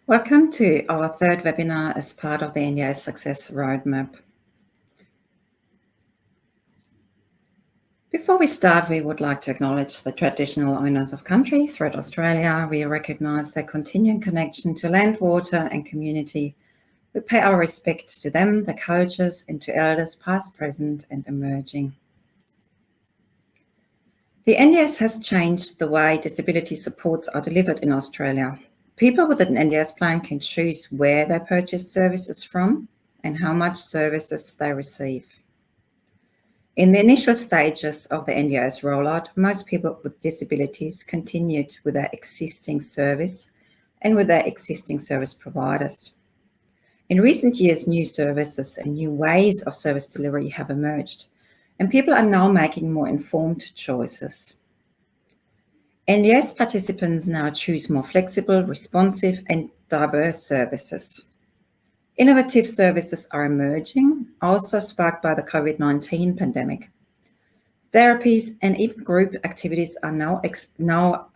Welcome to our third webinar as part of the NDIS Success Roadmap. Before we start, we would like to acknowledge the traditional owners of country throughout Australia. We recognise their continuing connection to land, water and community. We pay our respect to them, the coaches, and to elders past, present and emerging. The NDIS has changed the way disability supports are delivered in Australia. People with an NDIS plan can choose where they purchase services from and how much services they receive. In the initial stages of the NDIS rollout, most people with disabilities continued with their existing service and with their existing service providers. In recent years, new services and new ways of service delivery have emerged, and people are now making more informed choices. NDIS participants now choose more flexible, responsive and diverse services. Innovative services are emerging, also sparked by the COVID-19 pandemic. Therapies and even group activities are now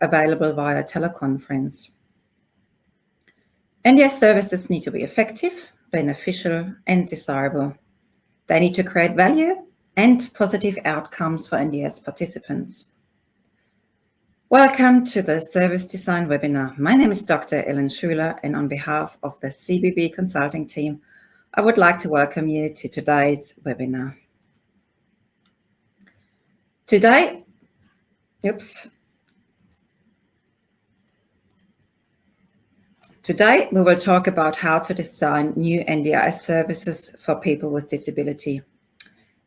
available via teleconference. NDIS services need to be effective, beneficial and desirable. They need to create value and positive outcomes for NDIS participants. Welcome to the Service Design webinar. My name is Dr. Ellen Schuler, and on behalf of the CBB consulting team, I would like to welcome you to today's webinar. Today, we will talk about how to design new NDIS services for people with disability.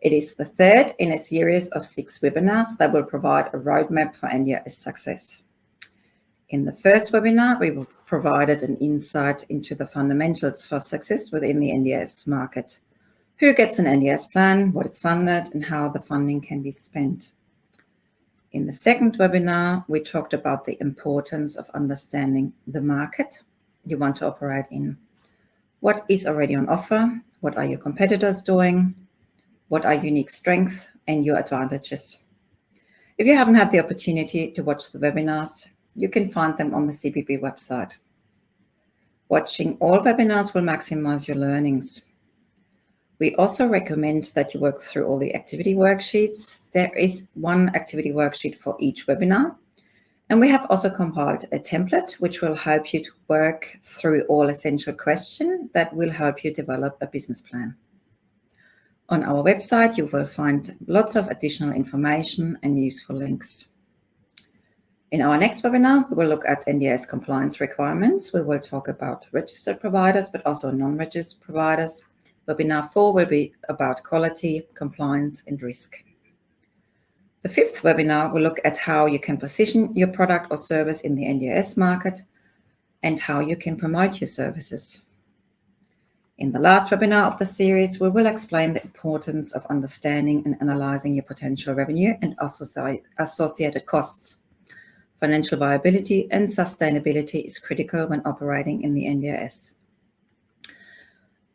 It is the third in a series of 6 webinars that will provide a roadmap for NDIS success. In the first webinar, we provided an insight into the fundamentals for success within the NDIS market. Who gets an NDIS plan, what is funded, and how the funding can be spent. In the second webinar, we talked about the importance of understanding the market you want to operate in. What is already on offer? What are your competitors doing? What are unique strengths and your advantages? If you haven't had the opportunity to watch the webinars, you can find them on the CBB website. Watching all webinars will maximize your learnings. We also recommend that you work through all the activity worksheets. There is one activity worksheet for each webinar. And we have also compiled a template which will help you to work through all essential questions that will help you develop a business plan. On our website, you will find lots of additional information and useful links. In our next webinar, we will look at NDIS compliance requirements. We will talk about registered providers, but also non-registered providers. Webinar 4 will be about quality, compliance, and risk. The fifth webinar will look at how you can position your product or service in the NDIS market and how you can promote your services. In the last webinar of the series, we will explain the importance of understanding and analyzing your potential revenue and associated costs. Financial viability and sustainability is critical when operating in the NDIS.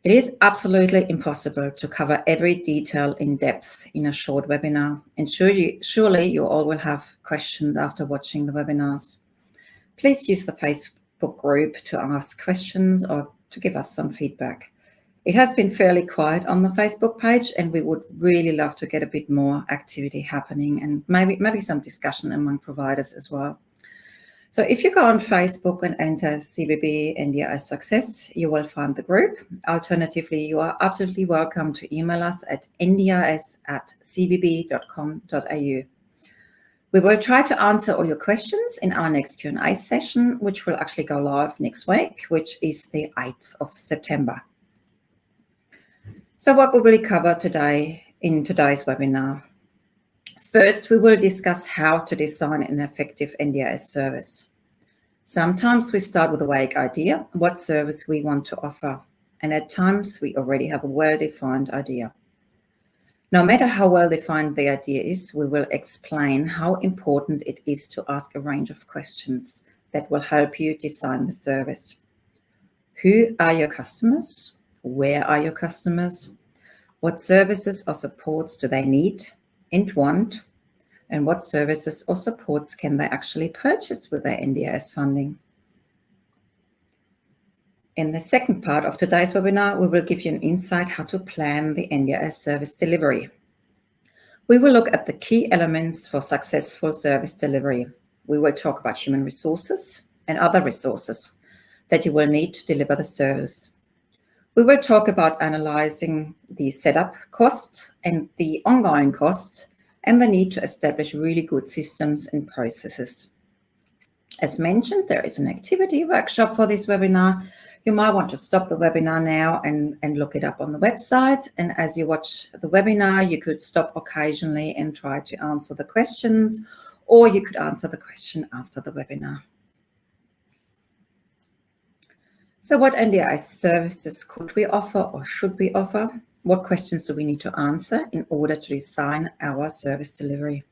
It is absolutely impossible to cover every detail in depth in a short webinar, and surely you all will have questions after watching the webinars. Please use the Facebook group to ask questions or to give us some feedback. It has been fairly quiet on the Facebook page, and we would really love to get a bit more activity happening and maybe some discussion among providers as well. So if you go on Facebook and enter CBB NDIS Success, you will find the group. Alternatively, you are absolutely welcome to email us at ndis@cbb.com.au. We will try to answer all your questions in our next Q&A session, which will actually go live next week, which is the 8th of September. So what will we cover today in today's webinar? First, we will discuss how to design an effective NDIS service. Sometimes we start with a vague idea, what service we want to offer, and at times we already have a well-defined idea. No matter how well-defined the idea is, we will explain how important it is to ask a range of questions that will help you design the service. Who are your customers? Where are your customers? What services or supports do they need and want? And what services or supports can they actually purchase with their NDIS funding? In the second part of today's webinar, we will give you an insight how to plan the NDIS service delivery. We will look at the key elements for successful service delivery. We will talk about human resources and other resources that you will need to deliver the service. We will talk about analyzing the setup costs and the ongoing costs and the need to establish really good systems and processes. As mentioned, there is an activity workshop for this webinar. You might want to stop the webinar now and look it up on the website. And as you watch the webinar, you could stop occasionally and try to answer the questions, or you could answer the question after the webinar. So what NDIS services could we offer or should we offer? What questions do we need to answer in order to design our service delivery?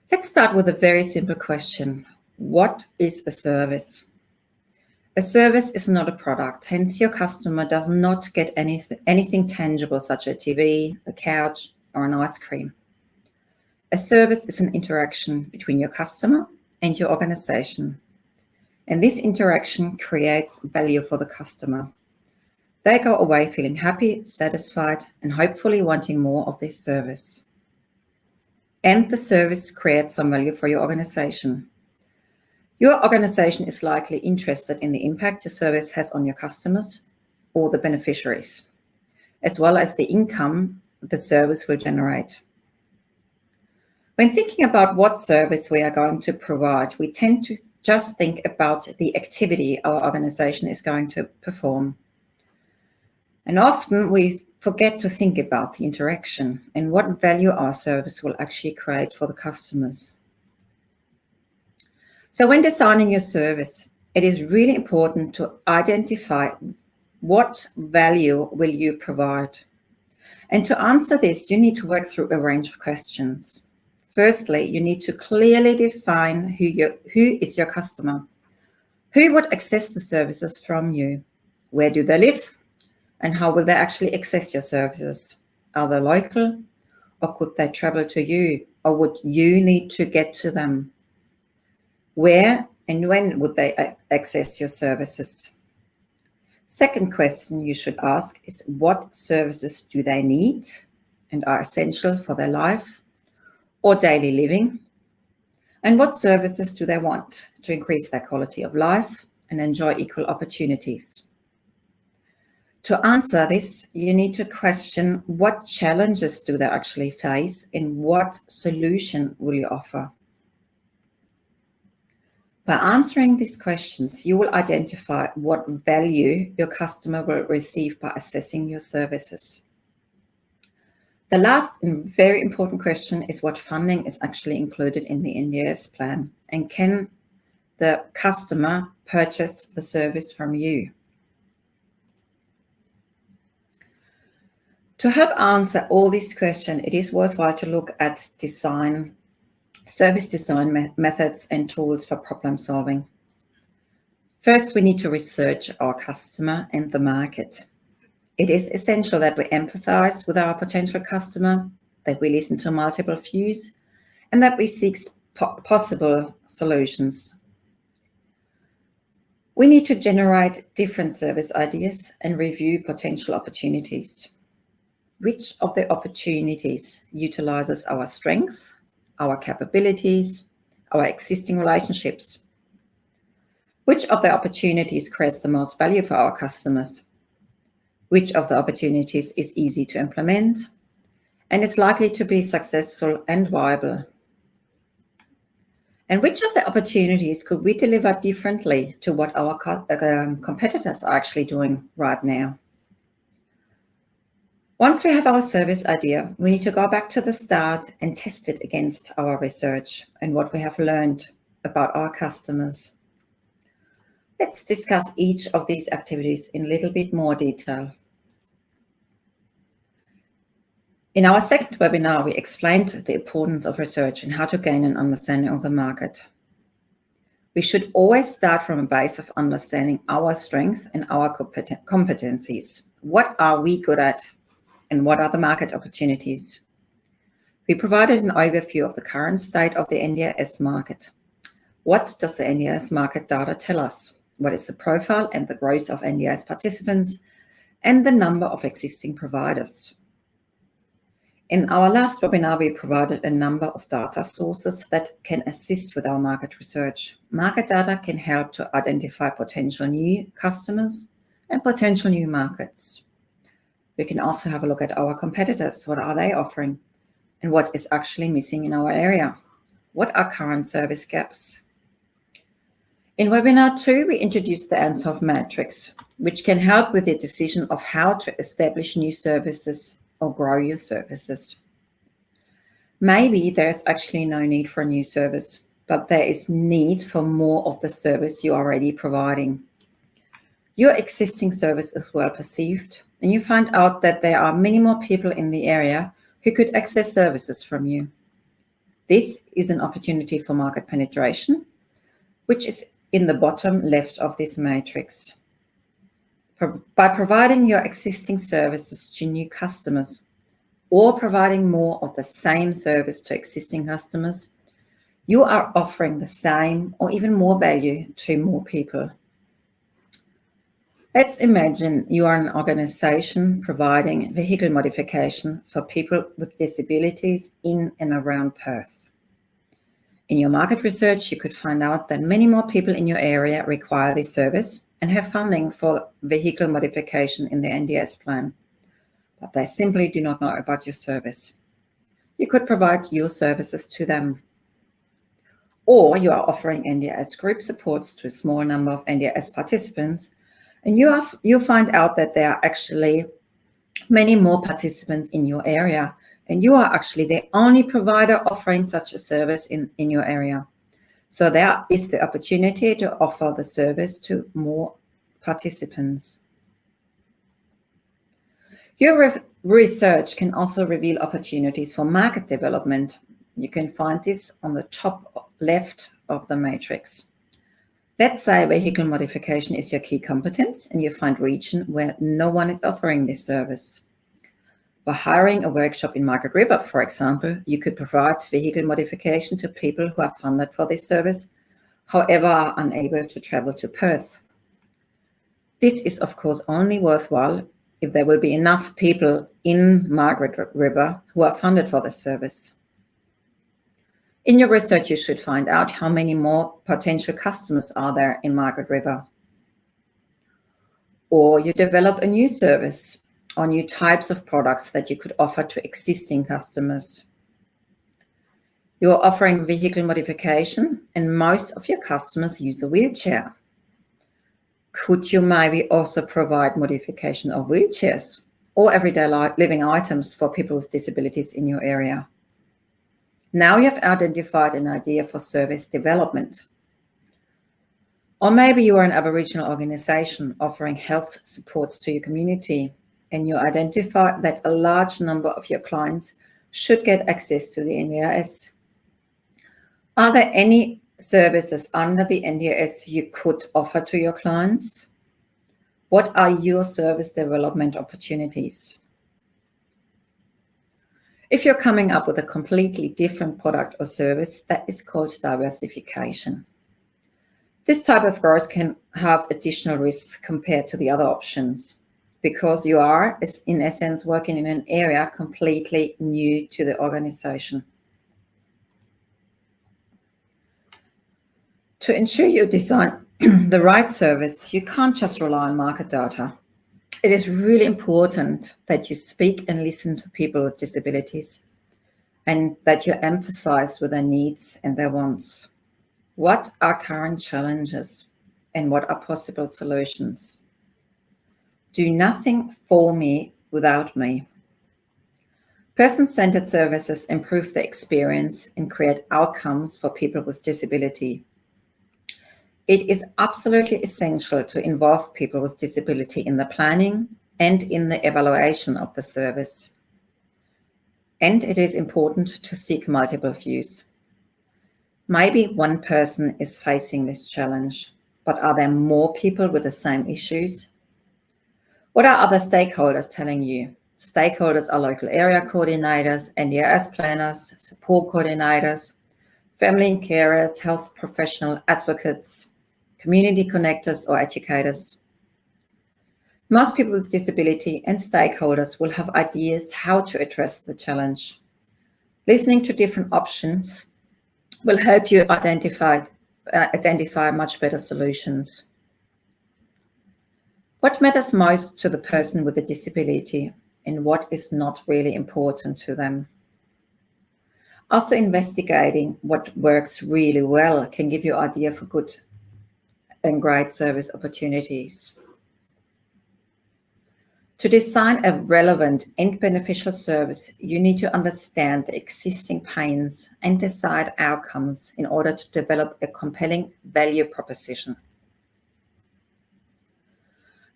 Let's start with a very simple question. What is a service? A service is not a product, hence your customer does not get anything tangible such as a TV, a couch, or an ice cream. A service is an interaction between your customer and your organization. And this interaction creates value for the customer. They go away feeling happy, satisfied, and hopefully wanting more of this service. And the service creates some value for your organization. Your organization is likely interested in the impact your service has on your customers or the beneficiaries, as well as the income the service will generate. When thinking about what service we are going to provide, we tend to just think about the activity our organization is going to perform. And often we forget to think about the interaction and what value our service will actually create for the customers. So when designing your service, it is really important to identify what value will you provide. And to answer this, you need to work through a range of questions. Firstly, you need to clearly define who is your customer. Who would access the services from you? Where do they live? And how will they actually access your services? Are they local? Or could they travel to you? Or would you need to get to them? Where and when would they access your services? Second question you should ask is, what services do they need and are essential for their life or daily living? And what services do they want to increase their quality of life and enjoy equal opportunities? To answer this, you need to question what challenges do they actually face and what solution will you offer? By answering these questions, you will identify what value your customer will receive by assessing your services. The last and very important question is what funding is actually included in the NDIS plan, and can the customer purchase the service from you? To help answer all these questions, it is worthwhile to look at service design methods and tools for problem solving. First, we need to research our customer and the market. It is essential that we empathize with our potential customer, that we listen to multiple views, and that we seek possible solutions. We need to generate different service ideas and review potential opportunities. Which of the opportunities utilizes our strength, our capabilities, our existing relationships? Which of the opportunities creates the most value for our customers? Which of the opportunities is easy to implement and is likely to be successful and viable? And which of the opportunities could we deliver differently to what our competitors are actually doing right now? Once we have our service idea, we need to go back to the start and test it against our research and what we have learned about our customers. Let's discuss each of these activities in a little bit more detail. In our second webinar, we explained the importance of research and how to gain an understanding of the market. We should always start from a base of understanding our strengths and our competencies. What are we good at? And what are the market opportunities? We provided an overview of the current state of the NDIS market. What does the NDIS market data tell us? what is the profile and the growth of NDIS participants, and the number of existing providers. In our last webinar, we provided a number of data sources that can assist with our market research. Market data can help to identify potential new customers and potential new markets. We can also have a look at our competitors. What are they offering? And what is actually missing in our area? What are current service gaps? In webinar 2, we introduced the ANSOF matrix, which can help with the decision of how to establish new services or grow your services. Maybe there's actually no need for a new service, but there is need for more of the service you're already providing. Your existing service is well perceived, and you find out that there are many more people in the area who could access services from you. This is an opportunity for market penetration, which is in the bottom left of this matrix. By providing your existing services to new customers or providing more of the same service to existing customers, you are offering the same or even more value to more people. Let's imagine you are an organization providing vehicle modification for people with disabilities in and around Perth. In your market research, you could find out that many more people in your area require this service and have funding for vehicle modification in the NDIS plan, but they simply do not know about your service. You could provide your services to them. Or you are offering NDIS group supports to a small number of NDIS participants, and you find out that there are actually many more participants in your area, and you are actually the only provider offering such a service in your area. So there is the opportunity to offer the service to more participants. Your research can also reveal opportunities for market development. You can find this on the top left of the matrix. Let's say vehicle modification is your key competence and you find a region where no one is offering this service. By hiring a workshop in Margaret River, for example, you could provide vehicle modification to people who are funded for this service, however are unable to travel to Perth. This is, of course, only worthwhile if there will be enough people in Margaret River who are funded for the service. In your research, you should find out how many more potential customers are there in Margaret River. Or you develop a new service or new types of products that you could offer to existing customers. You are offering vehicle modification and most of your customers use a wheelchair. Could you maybe also provide modification of wheelchairs or everyday living items for people with disabilities in your area? Now you have identified an idea for service development. Or maybe you are an Aboriginal organization offering health supports to your community, and you identify that a large number of your clients should get access to the NDIS. Are there any services under the NDIS you could offer to your clients? What are your service development opportunities? If you're coming up with a completely different product or service, that is called diversification. This type of growth can have additional risks compared to the other options because you are, in essence, working in an area completely new to the organization. To ensure you design the right service, you can't just rely on market data. It is really important that you speak and listen to people with disabilities and that you emphasize with their needs and their wants. What are current challenges and what are possible solutions? Do nothing for me without me. Person-centered services improve the experience and create outcomes for people with disability. It is absolutely essential to involve people with disability in the planning and in the evaluation of the service. And it is important to seek multiple views. Maybe one person is facing this challenge, but are there more people with the same issues? What are other stakeholders telling you? Stakeholders are local area coordinators, NDIS planners, support coordinators, family and carers, health professional advocates, community connectors, or educators. Most people with disability and stakeholders will have ideas how to address the challenge. Listening to different options will help you identify much better solutions. What matters most to the person with a disability and what is not really important to them? Also, investigating what works really well can give you an idea for good and great service opportunities. To design a relevant and beneficial service, you need to understand the existing pains and desired outcomes in order to develop a compelling value proposition.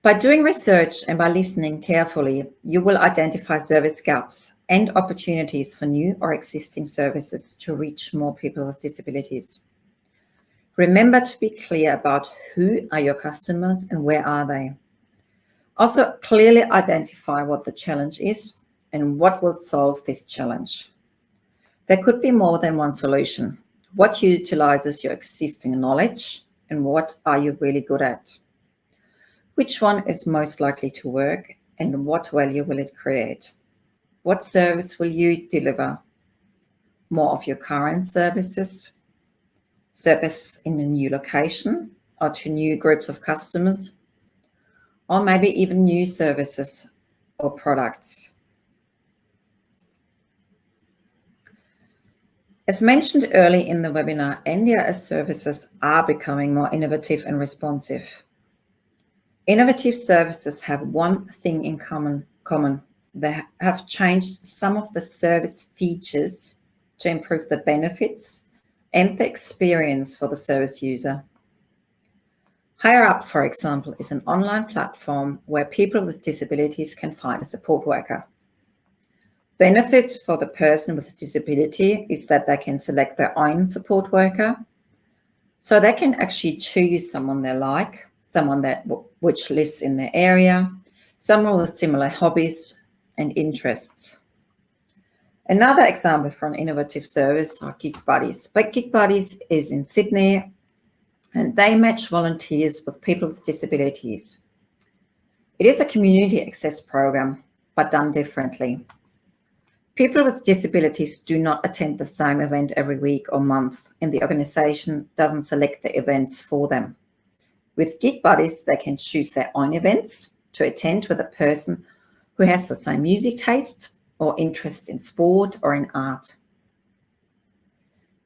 By doing research and by listening carefully, you will identify service gaps and opportunities for new or existing services to reach more people with disabilities. Remember to be clear about who are your customers and where are they. Also, clearly identify what the challenge is and what will solve this challenge. There could be more than one solution. What utilizes your existing knowledge and what are you really good at? Which one is most likely to work and what value will it create? What service will you deliver? More of your current services? Service in a new location or to new groups of customers? Or maybe even new services or products. As mentioned early in the webinar, NDIS services are becoming more innovative and responsive. Innovative services have one thing in common. They have changed some of the service features to improve the benefits and the experience for the service user. Higher Up, for example, is an online platform where people with disabilities can find a support worker. Benefit for the person with a disability is that they can select their own support worker. So they can actually choose someone they like, someone which lives in their area, someone with similar hobbies and interests. Another example for an innovative service are Gig Buddies. But Gig Buddies is in Sydney, and they match volunteers with people with disabilities. It is a community access program, but done differently. People with disabilities do not attend the same event every week or month, and the organization doesn't select the events for them. With Gig Buddies, they can choose their own events to attend with a person who has the same music taste or interest in sport or in art.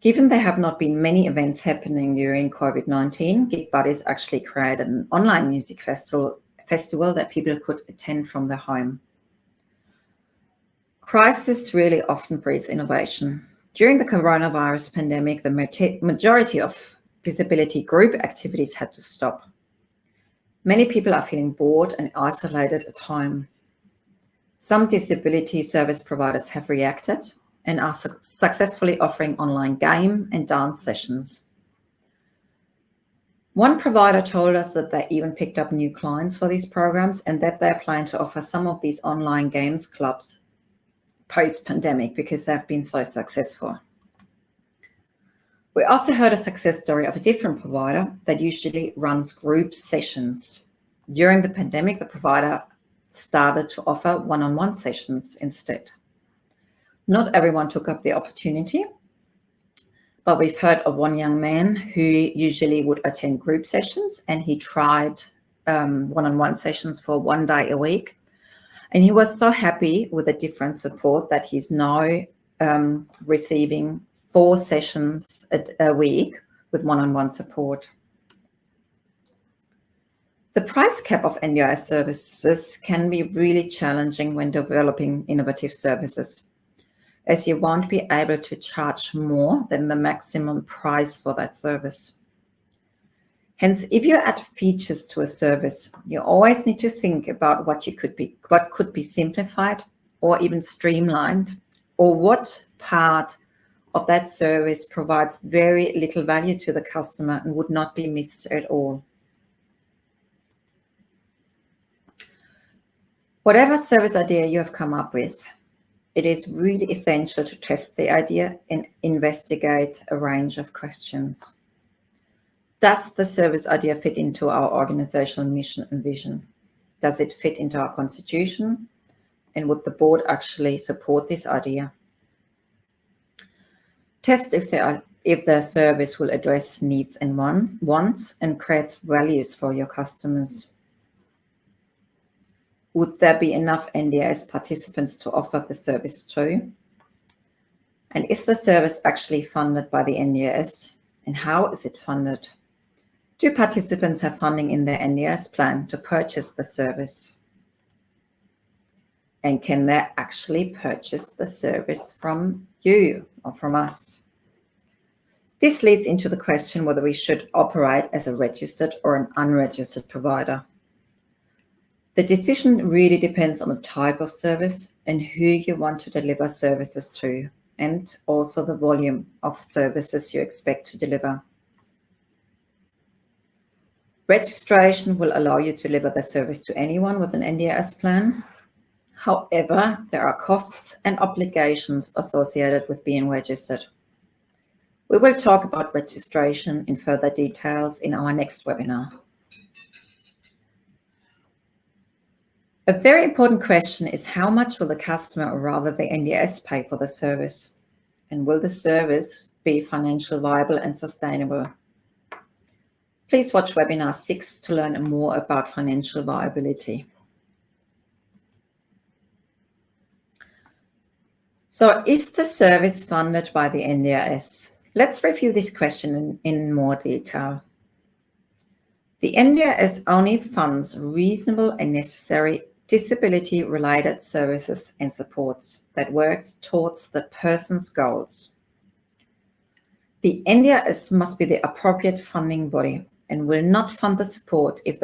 Given there have not been many events happening during COVID-19, Gig Buddies actually created an online music festival that people could attend from their home. Crisis really often breeds innovation. During the coronavirus pandemic, the majority of disability group activities had to stop. Many people are feeling bored and isolated at home. Some disability service providers have reacted and are successfully offering online game and dance sessions. One provider told us that they even picked up new clients for these programs and that they plan to offer some of these online games clubs post-pandemic because they've been so successful. We also heard a success story of a different provider that usually runs group sessions. During the pandemic, the provider started to offer one-on-one sessions instead. Not everyone took up the opportunity, but we've heard of one young man who usually would attend group sessions, and he tried one-on-one sessions for 1 day a week. And he was so happy with the different support that he's now receiving 4 sessions a week with one-on-one support. The price cap of NDIS services can be really challenging when developing innovative services, as you won't be able to charge more than the maximum price for that service. Hence, if you add features to a service, you always need to think about what could be simplified or even streamlined, or what part of that service provides very little value to the customer and would not be missed at all. Whatever service idea you have come up with, it is really essential to test the idea and investigate a range of questions. Does the service idea fit into our organizational mission and vision? Does it fit into our constitution? And would the board actually support this idea? Test if the service will address needs and wants and creates values for your customers. Would there be enough NDIS participants to offer the service to? And is the service actually funded by the NDIS? And how is it funded? Do participants have funding in their NDIS plan to purchase the service? And can they actually purchase the service from you or from us? This leads into the question whether we should operate as a registered or an unregistered provider. The decision really depends on the type of service and who you want to deliver services to, and also the volume of services you expect to deliver. Registration will allow you to deliver the service to anyone with an NDIS plan. However, there are costs and obligations associated with being registered. We will talk about registration in further details in our next webinar. A very important question is how much will the customer or rather the NDIS pay for the service? And will the service be financially viable and sustainable? Please watch webinar 6 to learn more about financial viability. So is the service funded by the NDIS? Let's review this question in more detail. The NDIS only funds reasonable and necessary disability-related services and supports that works towards the person's goals. The NDIS must be the appropriate funding body and will not fund the support if it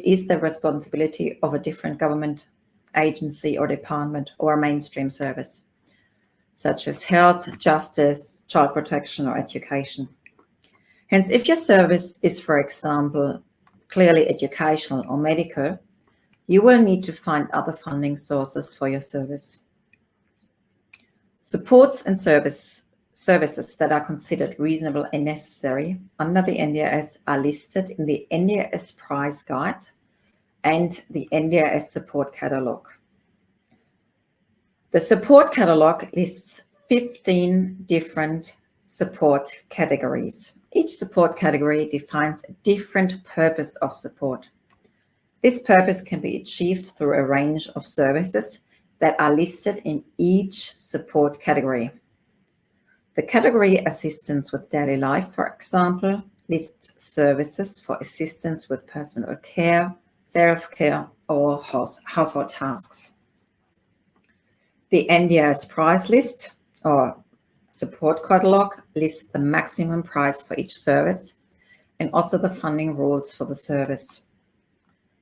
is the responsibility of a different government agency or department or a mainstream service, such as health, justice, child protection, or education. Hence, if your service is, for example, clearly educational or medical, you will need to find other funding sources for your service. Supports and services that are considered reasonable and necessary under the NDIS are listed in the NDIS price guide and the NDIS support catalogue. The support catalogue lists 15 different support categories. Each support category defines a different purpose of support. This purpose can be achieved through a range of services that are listed in each support category. The category Assistance with Daily Life, for example, lists services for assistance with personal care, self-care, or household tasks. The NDIS price list or support catalogue lists the maximum price for each service and also the funding rules for the service.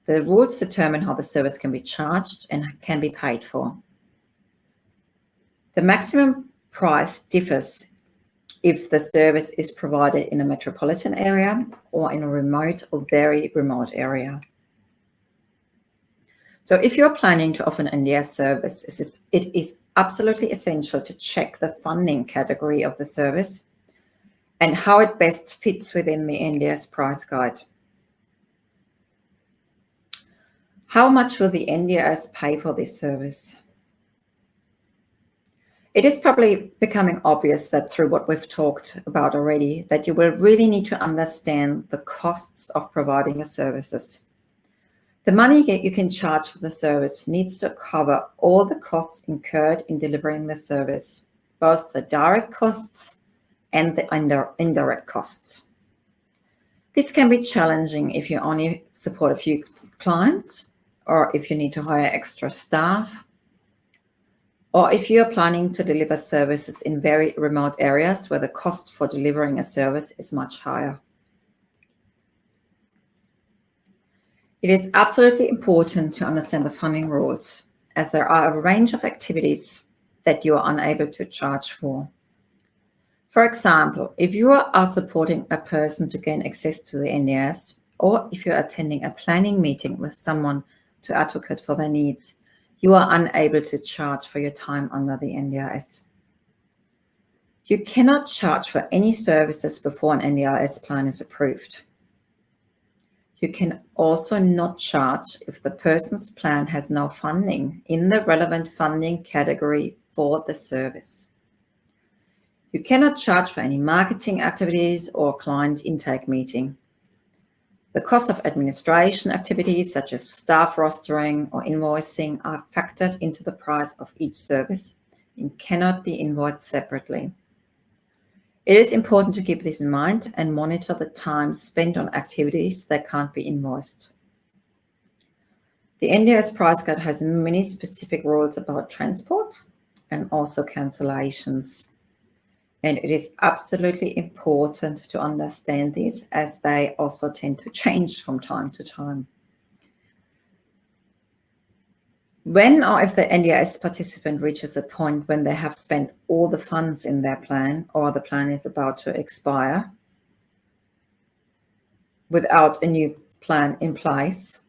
The rules determine how the service can be charged and can be paid for. The maximum price differs if the service is provided in a metropolitan area or in a remote or very remote area. So if you're planning to offer an NDIS service, it is absolutely essential to check the funding category of the service and how it best fits within the NDIS price guide. How much will the NDIS pay for this service? It is probably becoming obvious that through what we've talked about already, that you will really need to understand the costs of providing your services. The money you can charge for the service needs to cover all the costs incurred in delivering the service, both the direct costs and the indirect costs. This can be challenging if you only support a few clients, or if you need to hire extra staff, or if you're planning to deliver services in very remote areas where the cost for delivering a service is much higher. It is absolutely important to understand the funding rules, as there are a range of activities that you are unable to charge for. For example, if you are supporting a person to gain access to the NDIS, or if you're attending a planning meeting with someone to advocate for their needs, you are unable to charge for your time under the NDIS. You cannot charge for any services before an NDIS plan is approved. You can also not charge if the person's plan has no funding in the relevant funding category for the service. You cannot charge for any marketing activities or client intake meeting. The cost of administration activities such as staff rostering or invoicing are factored into the price of each service and cannot be invoiced separately. It is important to keep this in mind and monitor the time spent on activities that can't be invoiced. The NDIS price guide has many specific rules about transport and also cancellations. And it is absolutely important to understand these as they also tend to change from time to time. When or if the NDIS participant reaches a point when they have spent all the funds in their plan or the plan is about to expire without a new plan in place,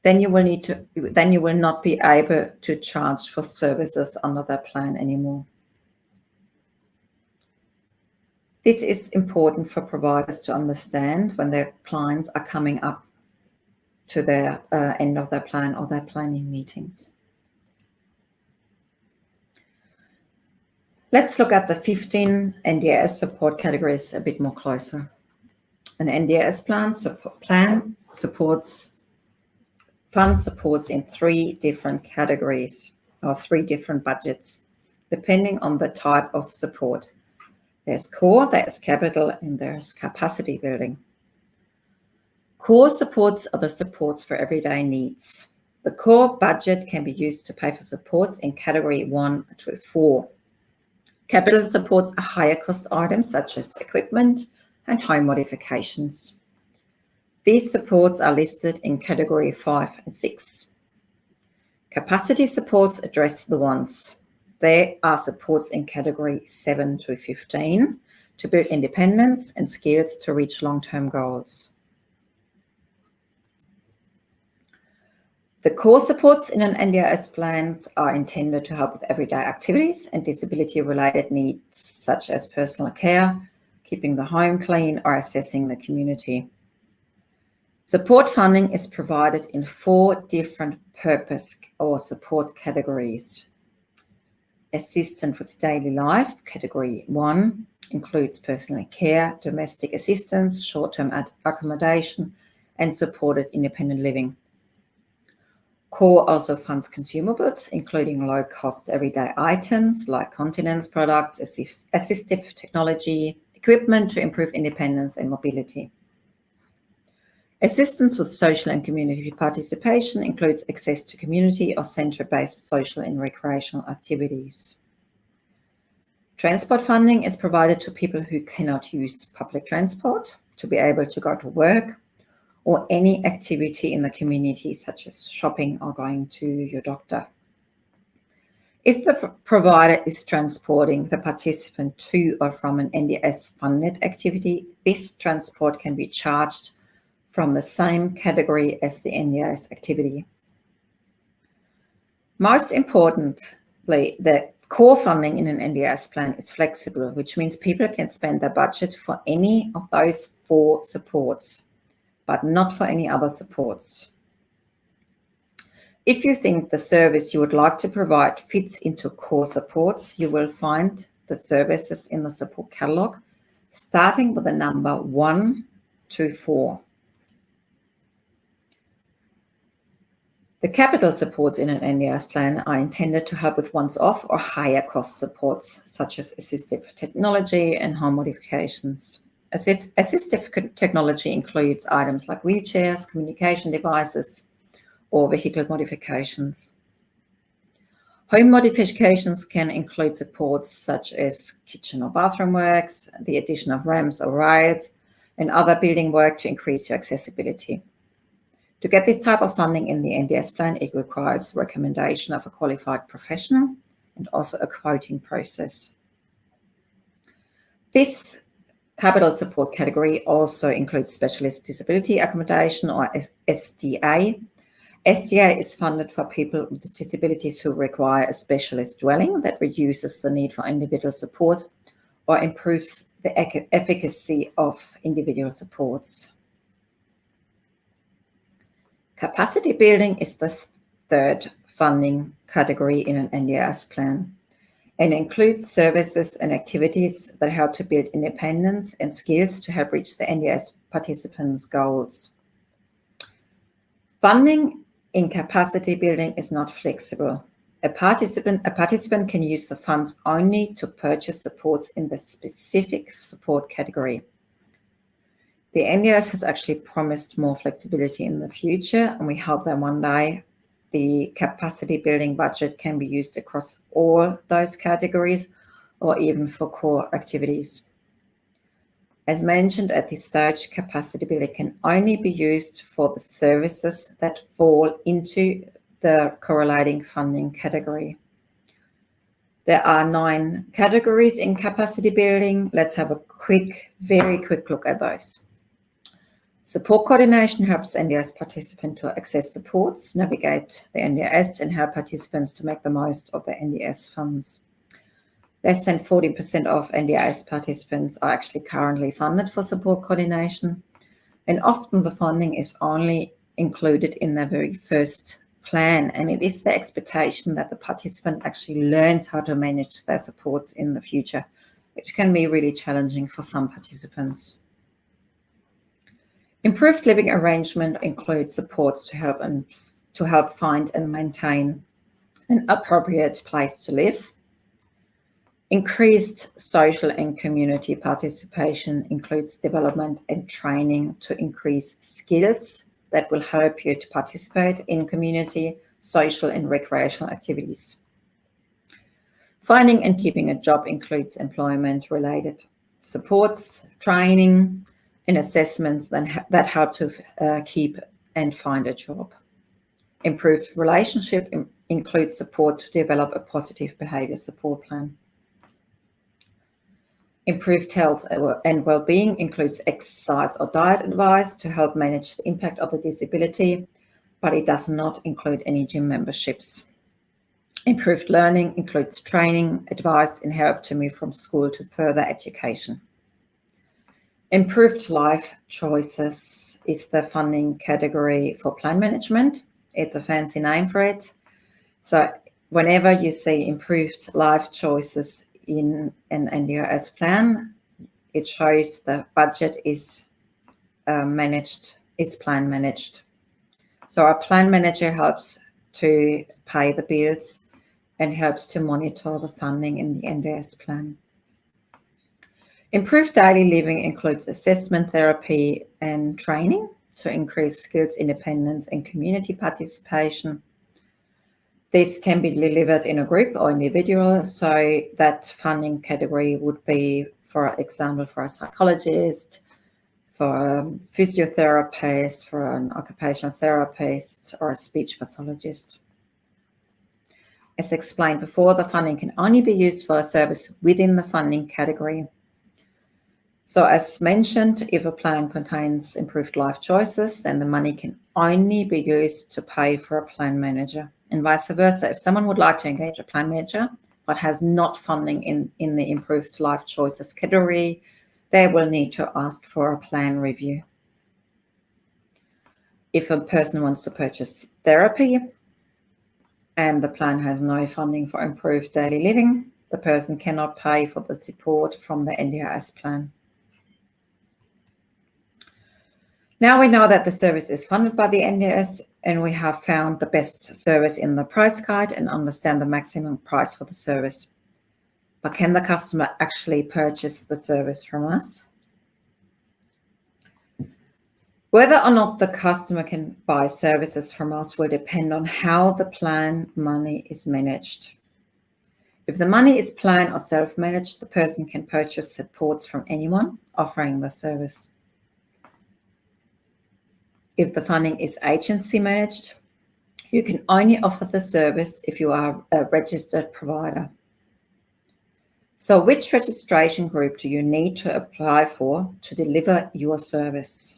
then you will not be able to charge for services under that plan anymore. This is important for providers to understand when their clients are coming up to their end of their plan or their planning meetings. Let's look at the 15 NDIS support categories a bit more closer. An NDIS fund supports in 3 different categories or 3 different budgets, depending on the type of support. There's core, there's capital, and there's capacity building. Core supports are the supports for everyday needs. The core budget can be used to pay for supports in category 1 to 4. Capital supports are higher cost items such as equipment and home modifications. These supports are listed in category 5 and 6. Capacity supports address the ones. There are supports in category 7 to 15 to build independence and skills to reach long-term goals. The core supports in an NDIS plans are intended to help with everyday activities and disability-related needs such as personal care, keeping the home clean, or assessing the community. Support funding is provided in 4 different purpose or support categories. Assistance with daily life, category 1, includes personal care, domestic assistance, short-term accommodation, and supported independent living. Core also funds consumables, including low-cost everyday items like continence products, assistive technology, equipment to improve independence and mobility. Assistance with social and community participation includes access to community or centre-based social and recreational activities. Transport funding is provided to people who cannot use public transport to be able to go to work or any activity in the community such as shopping or going to your doctor. If the provider is transporting the participant to or from an NDIS funded activity, this transport can be charged from the same category as the NDIS activity. Most importantly, the core funding in an NDIS plan is flexible, which means people can spend their budget for any of those 4 supports, but not for any other supports. If you think the service you would like to provide fits into core supports, you will find the services in the support catalogue, starting with the number 1 to 4. The capital supports in an NDIS plan are intended to help with once-off or higher cost supports, such as assistive technology and home modifications. Assistive technology includes items like wheelchairs, communication devices, or vehicle modifications. Home modifications can include supports such as kitchen or bathroom works, the addition of ramps or rails, and other building work to increase your accessibility. To get this type of funding in the NDIS plan, it requires recommendation of a qualified professional and also a quoting process. This capital support category also includes specialist disability accommodation or SDA. SDA is funded for people with disabilities who require a specialist dwelling that reduces the need for individual support or improves the efficacy of individual supports. Capacity building is the third funding category in an NDIS plan and includes services and activities that help to build independence and skills to help reach the NDIS participants' goals. Funding in capacity building is not flexible. A participant can use the funds only to purchase supports in the specific support category. The NDIS has actually promised more flexibility in the future, and we hope that one day the capacity building budget can be used across all those categories or even for core activities. As mentioned at this stage, capacity building can only be used for the services that fall into the correlating funding category. There are 9 categories in capacity building. Let's have a very quick look at those. Support coordination helps NDIS participants to access supports, navigate the NDIS, and help participants to make the most of the NDIS funds. Less than 40% of NDIS participants are actually currently funded for support coordination, and often the funding is only included in their very first plan, and it is the expectation that the participant actually learns how to manage their supports in the future, which can be really challenging for some participants. Improved living arrangement includes supports to help find and maintain an appropriate place to live. Increased social and community participation includes development and training to increase skills that will help you to participate in community, social and recreational activities. Finding and keeping a job includes employment-related supports, training, and assessments that help to keep and find a job. Improved relationship includes support to develop a positive behavior support plan. Improved health and well-being includes exercise or diet advice to help manage the impact of the disability, but it does not include any gym memberships. Improved learning includes training, advice, and help to move from school to further education. Improved life choices is the funding category for plan management. It's a fancy name for it. So whenever you see improved life choices in an NDIS plan, it shows the budget is plan managed. So our plan manager helps to pay the bills and helps to monitor the funding in the NDIS plan. Improved daily living includes assessment, therapy, and training to increase skills, independence, and community participation. This can be delivered in a group or individual, so that funding category would be, for example, for a psychologist, for a physiotherapist, for an occupational therapist, or a speech pathologist. As explained before, the funding can only be used for a service within the funding category. So as mentioned, if a plan contains improved life choices, then the money can only be used to pay for a plan manager, and vice versa. If someone would like to engage a plan manager but has not funding in the improved life choices category, they will need to ask for a plan review. If a person wants to purchase therapy and the plan has no funding for improved daily living, the person cannot pay for the support from the NDIS plan. Now we know that the service is funded by the NDIS, and we have found the best service in the price guide and understand the maximum price for the service. But can the customer actually purchase the service from us? Whether or not the customer can buy services from us will depend on how the plan money is managed. If the money is plan or self-managed, the person can purchase supports from anyone offering the service. If the funding is agency managed, you can only offer the service if you are a registered provider. So which registration group do you need to apply for to deliver your service?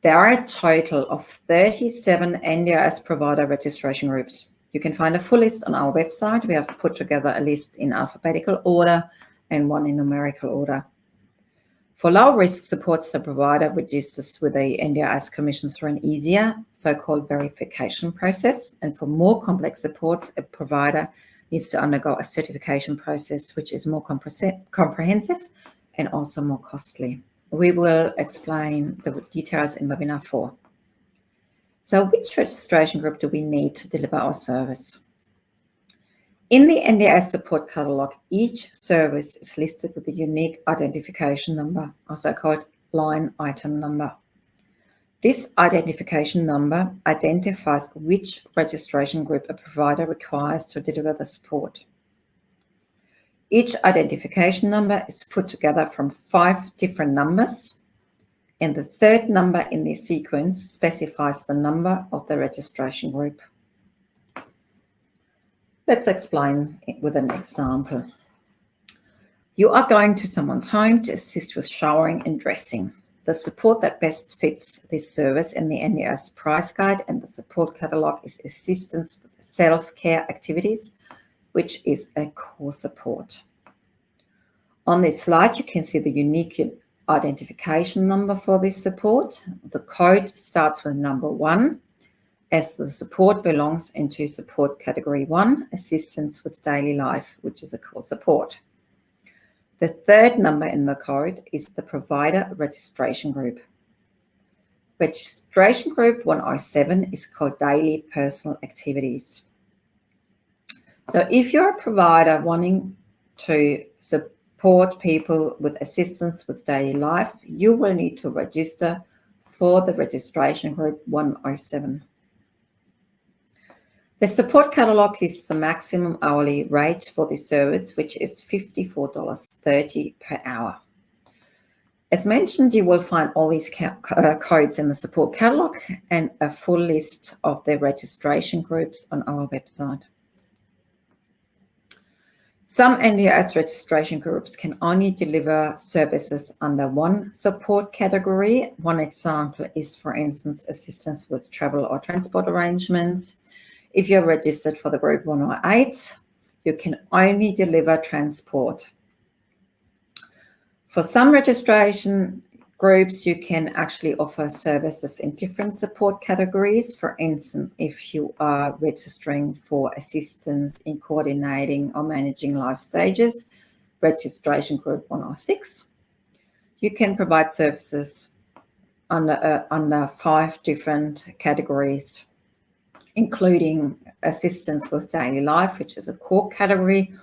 There are a total of 37 NDIS provider registration groups, You can find a full list on our website. We have put together a list in alphabetical order and one in numerical order. For low risk supports, the provider registers with the NDIS Commission through an easier so-called verification process. And for more complex supports, a provider needs to undergo a certification process, which is more comprehensive and also more costly. We will explain the details in webinar 4. So which registration group do we need to deliver our service? In the NDIS support catalog, each service is listed with a unique identification number, also called line item number. This identification number identifies which registration group a provider requires to deliver the support. Each identification number is put together from 5 different numbers, and the third number in this sequence specifies the number of the registration group. Let's explain it with an example. You are going to someone's home to assist with showering and dressing. The support that best fits this service in the NDIS price guide and the support catalogue is assistance with self-care activities, which is a core support. On this slide, you can see the unique identification number for this support. The code starts with number 1, as the support belongs into support category 1, assistance with daily life, which is a core support. The third number in the code is the provider registration group. Registration group 107 is called daily personal activities. So if you're a provider wanting to support people with assistance with daily life, you will need to register for the registration group 107. The support catalogue lists the maximum hourly rate for this service, which is $54.30 per hour. As mentioned, you will find all these codes in the support catalogue and a full list of the registration groups on our website. Some NDIS registration groups can only deliver services under one support category. One example is, for instance, assistance with travel or transport arrangements. If you're registered for the group 108, you can only deliver transport. For some registration groups, you can actually offer services in different support categories. For instance, if you are registering for assistance in coordinating or managing life stages, registration group 106, you can provide services under 5 different categories, including assistance with daily life, which is a core category,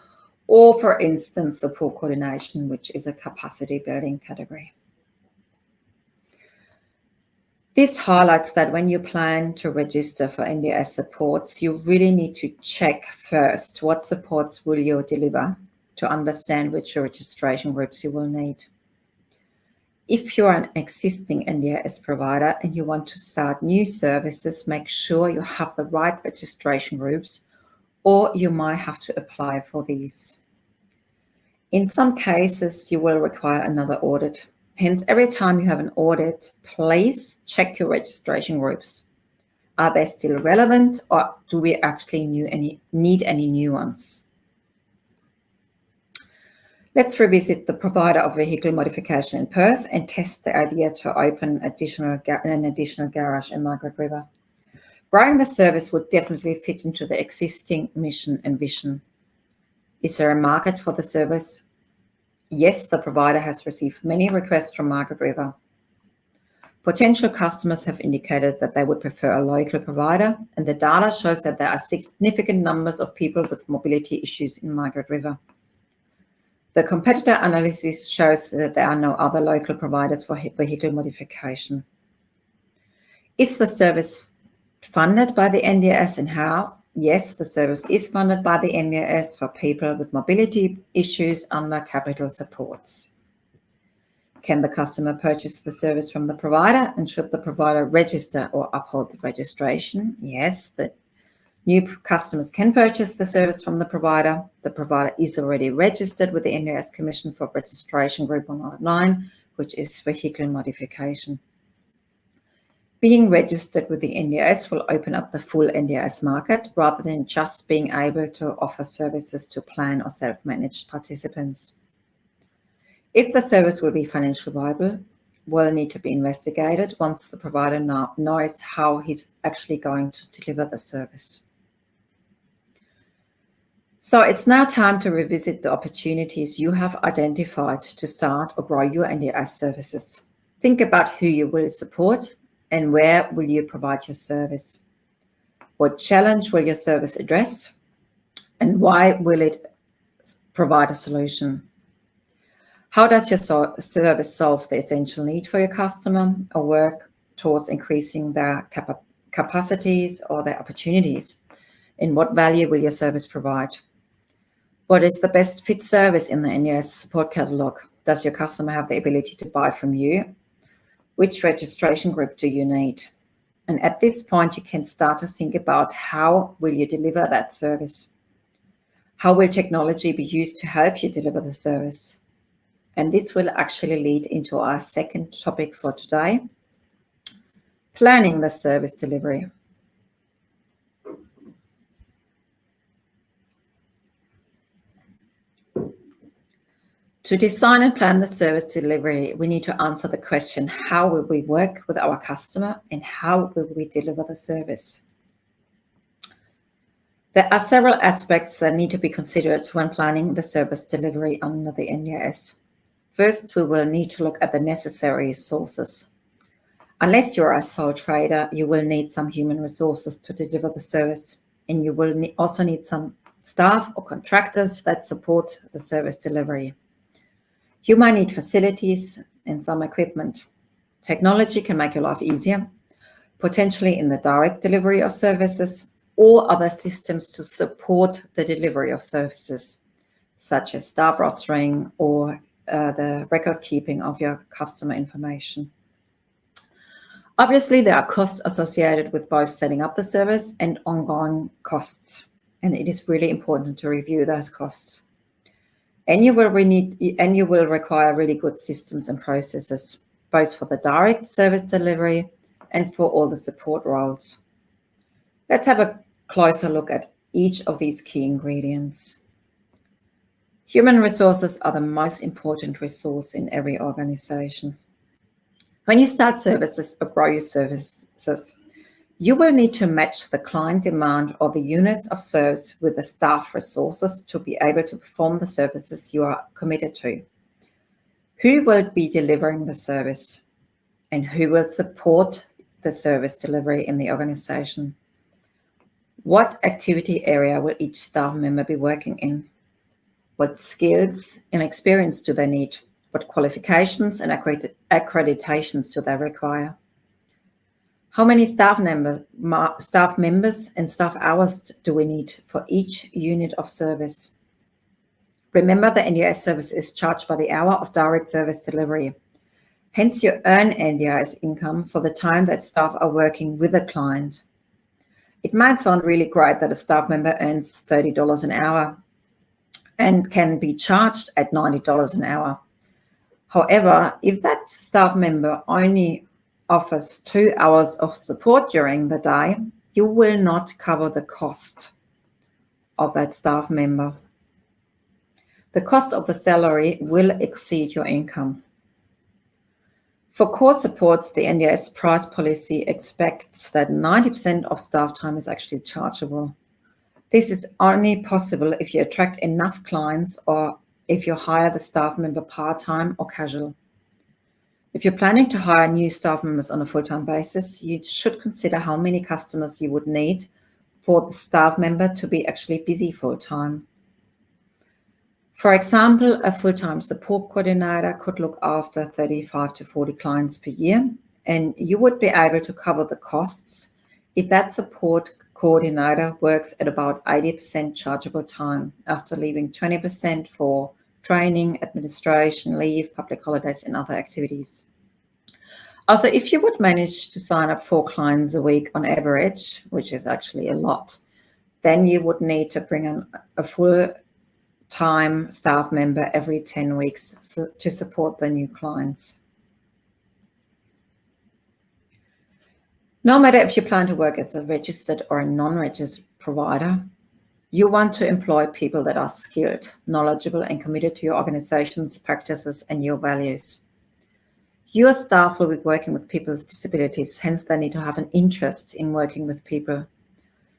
or for instance, support coordination, which is a capacity building category. This highlights that when you plan to register for NDIS supports, you really need to check first what supports will you deliver to understand which registration groups you will need. If you're an existing NDIS provider and you want to start new services, make sure you have the right registration groups, or you might have to apply for these. In some cases, you will require another audit. Hence, every time you have an audit, please check your registration groups. Are they still relevant, or do we actually need any new ones? Let's revisit the provider of vehicle modification in Perth and test the idea to open an additional garage in Margaret River. Growing the service would definitely fit into the existing mission and vision. Is there a market for the service? Yes, the provider has received many requests from Margaret River. Potential customers have indicated that they would prefer a local provider, and the data shows that there are significant numbers of people with mobility issues in Margaret River. The competitor analysis shows that there are no other local providers for vehicle modification. Is the service funded by the NDIS and how? Yes, the service is funded by the NDIS for people with mobility issues under capital supports. Can the customer purchase the service from the provider, and should the provider register or uphold the registration? Yes, the new customers can purchase the service from the provider. The provider is already registered with the NDIS Commission for registration group 109, which is vehicle modification. Being registered with the NDIS will open up the full NDIS market rather than just being able to offer services to plan or self-managed participants. If the service will be financially viable, will need to be investigated once the provider knows how he's actually going to deliver the service. So it's now time to revisit the opportunities you have identified to start or grow your NDIS services. Think about who you will support and where will you provide your service. What challenge will your service address and why will it provide a solution? How does your service solve the essential need for your customer or work towards increasing their capacities or their opportunities? And what value will your service provide? What is the best fit service in the NDIS support catalog? Does your customer have the ability to buy from you? Which registration group do you need? And at this point, you can start to think about how will you deliver that service? How will technology be used to help you deliver the service? And this will actually lead into our second topic for today, planning the service delivery. To design and plan the service delivery, we need to answer the question, how will we work with our customer and how will we deliver the service? There are several aspects that need to be considered when planning the service delivery under the NDIS. First, we will need to look at the necessary resources. Unless you're a sole trader, you will need some human resources to deliver the service, and you will also need some staff or contractors that support the service delivery. You might need facilities and some equipment. Technology can make your life easier, potentially in the direct delivery of services or other systems to support the delivery of services, such as staff rostering or the record keeping of your customer information. Obviously, there are costs associated with both setting up the service and ongoing costs, and it is really important to review those costs. And you will require really good systems and processes, both for the direct service delivery and for all the support roles. Let's have a closer look at each of these key ingredients. Human resources are the most important resource in every organization. When you start services or grow your services, you will need to match the client demand or the units of service with the staff resources to be able to perform the services you are committed to. Who will be delivering the service and who will support the service delivery in the organization? What activity area will each staff member be working in? What skills and experience do they need? What qualifications and accreditations do they require? How many staff members and staff hours do we need for each unit of service? Remember, the NDIS service is charged by the hour of direct service delivery. Hence, you earn NDIS income for the time that staff are working with a client. It might sound really great that a staff member earns $30 an hour and can be charged at $90 an hour. However, if that staff member only offers 2 hours of support during the day, you will not cover the cost of that staff member. The cost of the salary will exceed your income. For core supports, the NDIS price policy expects that 90% of staff time is actually chargeable. This is only possible if you attract enough clients or if you hire the staff member part-time or casual. If you're planning to hire new staff members on a full-time basis, you should consider how many customers you would need for the staff member to be actually busy full-time. For example, a full-time support coordinator could look after 35 to 40 clients per year, and you would be able to cover the costs if that support coordinator works at about 80% chargeable time after leaving 20% for training, administration, leave, public holidays, and other activities. Also, if you would manage to sign up 4 clients a week on average, which is actually a lot, then you would need to bring in a full-time staff member every 10 weeks to support the new clients. No matter if you plan to work as a registered or a non-registered provider, you want to employ people that are skilled, knowledgeable, and committed to your organization's practices and your values. Your staff will be working with people with disabilities, hence they need to have an interest in working with people.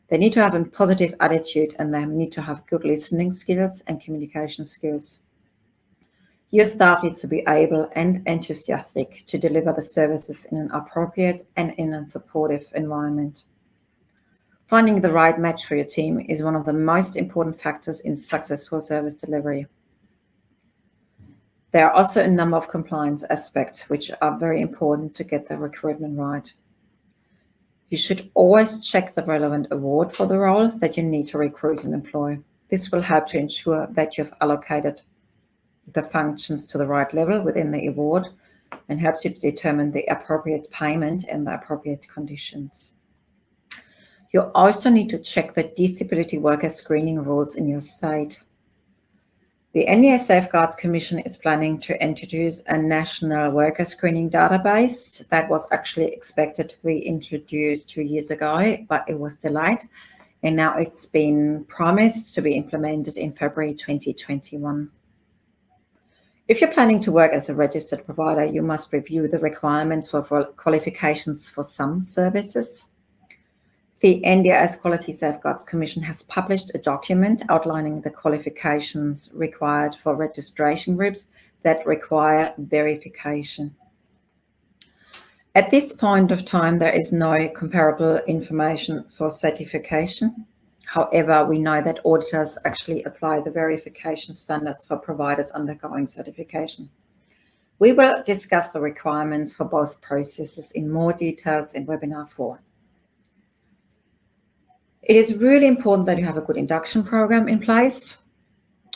They need to have a positive attitude and they need to have good listening skills and communication skills. Your staff needs to be able and enthusiastic to deliver the services in an appropriate and in a supportive environment. Finding the right match for your team is one of the most important factors in successful service delivery. There are also a number of compliance aspects which are very important to get the recruitment right. You should always check the relevant award for the role that you need to recruit and employ. This will help to ensure that you've allocated the functions to the right level within the award and helps you to determine the appropriate payment and the appropriate conditions. You also need to check the disability worker screening rules in your state. The NDIS Safeguards Commission is planning to introduce a national worker screening database that was actually expected to be introduced 2 years ago, but it was delayed. And now it's been promised to be implemented in February 2021. If you're planning to work as a registered provider, you must review the requirements for qualifications for some services. The NDIS Quality Safeguards Commission has published a document outlining the qualifications required for registration groups that require verification. At this point of time, there is no comparable information for certification. However, we know that auditors actually apply the verification standards for providers undergoing certification. We will discuss the requirements for both processes in more details in webinar 4. It is really important that you have a good induction program in place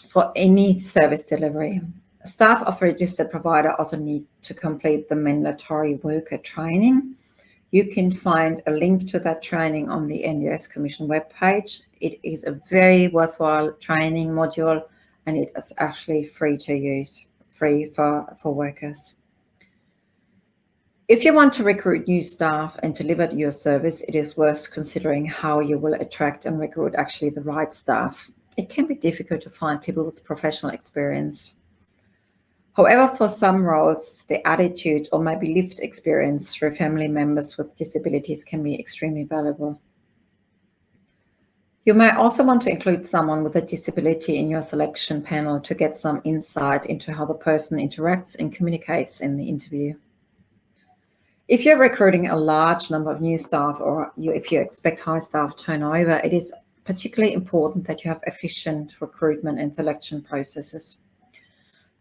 for any service delivery. Staff of a registered provider also need to complete the mandatory worker training. You can find a link to that training on the NDIS Commission webpage. It is a very worthwhile training module and it is actually free to use, free for workers. If you want to recruit new staff and deliver your service, it is worth considering how you will attract and recruit actually the right staff. It can be difficult to find people with professional experience. However, for some roles, the attitude or maybe lived experience through family members with disabilities can be extremely valuable. You may also want to include someone with a disability in your selection panel to get some insight into how the person interacts and communicates in the interview. If you're recruiting a large number of new staff or if you expect high staff turnover, it is particularly important that you have efficient recruitment and selection processes.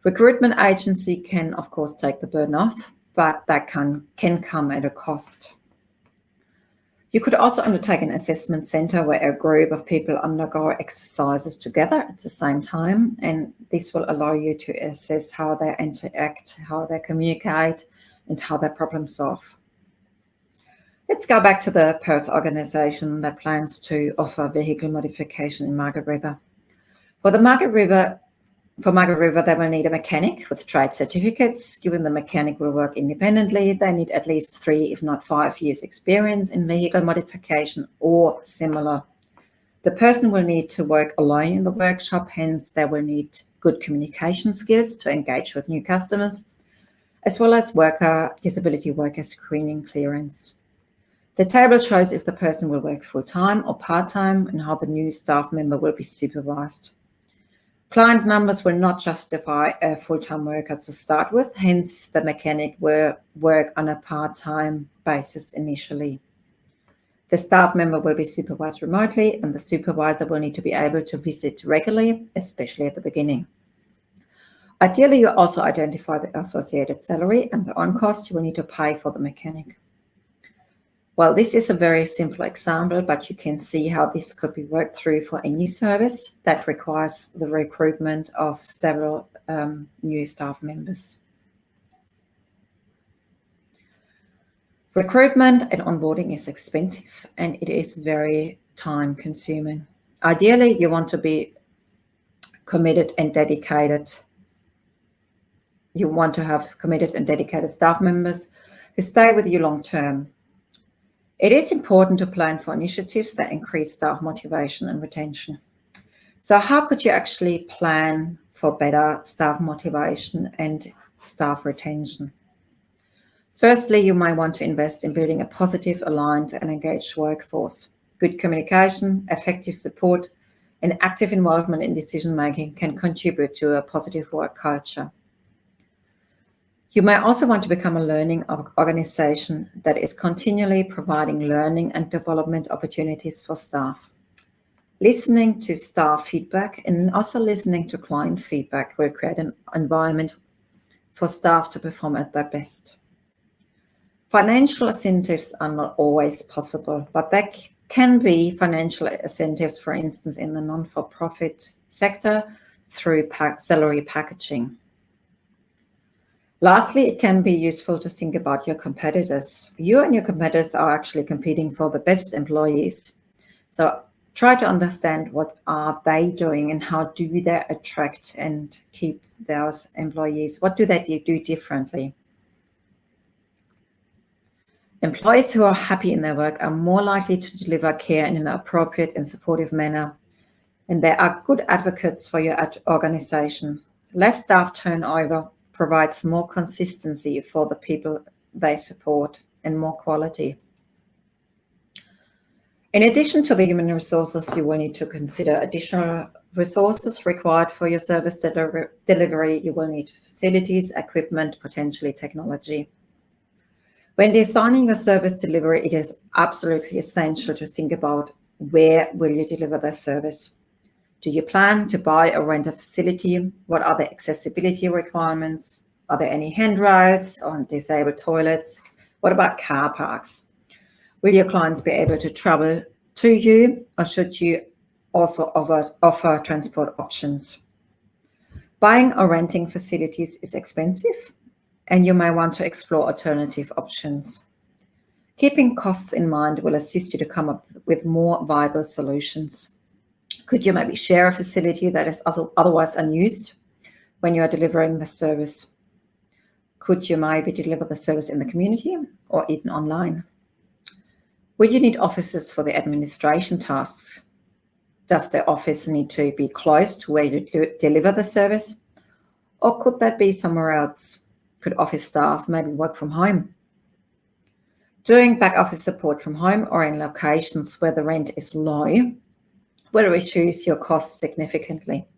Recruitment agency can, of course, take the burden off, but that can come at a cost. You could also undertake an assessment center where a group of people undergo exercises together at the same time, and this will allow you to assess how they interact, how they communicate, and how they problem solve. Let's go back to the Perth organisation that plans to offer vehicle modification in Margaret River. For Margaret River, they will need a mechanic with trade certificates. Given the mechanic will work independently, they need at least 3, if not 5 years experience in vehicle modification or similar. The person will need to work alone in the workshop, hence they will need good communication skills to engage with new customers, as well as disability worker screening clearance. The table shows if the person will work full-time or part-time and how the new staff member will be supervised. Client numbers will not justify a full-time worker to start with, hence the mechanic will work on a part-time basis initially. The staff member will be supervised remotely and the supervisor will need to be able to visit regularly, especially at the beginning. Ideally, you also identify the associated salary and the on-cost you will need to pay for the mechanic. Well, this is a very simple example, but you can see how this could be worked through for any service that requires the recruitment of several new staff members. Recruitment and onboarding is expensive and it is very time consuming. Ideally, you want to be committed and dedicated. You want to have committed and dedicated staff members who stay with you long term. It is important to plan for initiatives that increase staff motivation and retention. So how could you actually plan for better staff motivation and staff retention? Firstly, you might want to invest in building a positive, aligned and engaged workforce. Good communication, effective support, and active involvement in decision-making can contribute to a positive work culture. You may also want to become a learning organization that is continually providing learning and development opportunities for staff. Listening to staff feedback and also listening to client feedback will create an environment for staff to perform at their best. Financial incentives are not always possible, but there can be financial incentives, for instance, in the non-for-profit sector through salary packaging. Lastly, it can be useful to think about your competitors. You and your competitors are actually competing for the best employees. So try to understand what are they doing and how do they attract and keep those employees. What do they do differently? Employees who are happy in their work are more likely to deliver care in an appropriate and supportive manner, and they are good advocates for your organization. Less staff turnover provides more consistency for the people they support and more quality. In addition to the human resources, you will need to consider additional resources required for your service delivery. You will need facilities, equipment, potentially technology. When designing your service delivery, it is absolutely essential to think about where will you deliver the service. Do you plan to buy or rent a facility? What are the accessibility requirements? Are there any handrails or disabled toilets? What about car parks? Will your clients be able to travel to you, or should you also offer transport options? Buying or renting facilities is expensive, and you may want to explore alternative options. Keeping costs in mind will assist you to come up with more viable solutions. Could you maybe share a facility that is otherwise unused when you are delivering the service? Could you maybe deliver the service in the community or even online? Will you need offices for the administration tasks? Does the office need to be close to where you deliver the service? Or could that be somewhere else? Could office staff maybe work from home? Doing back office support from home or in locations where the rent is low will reduce your costs significantly.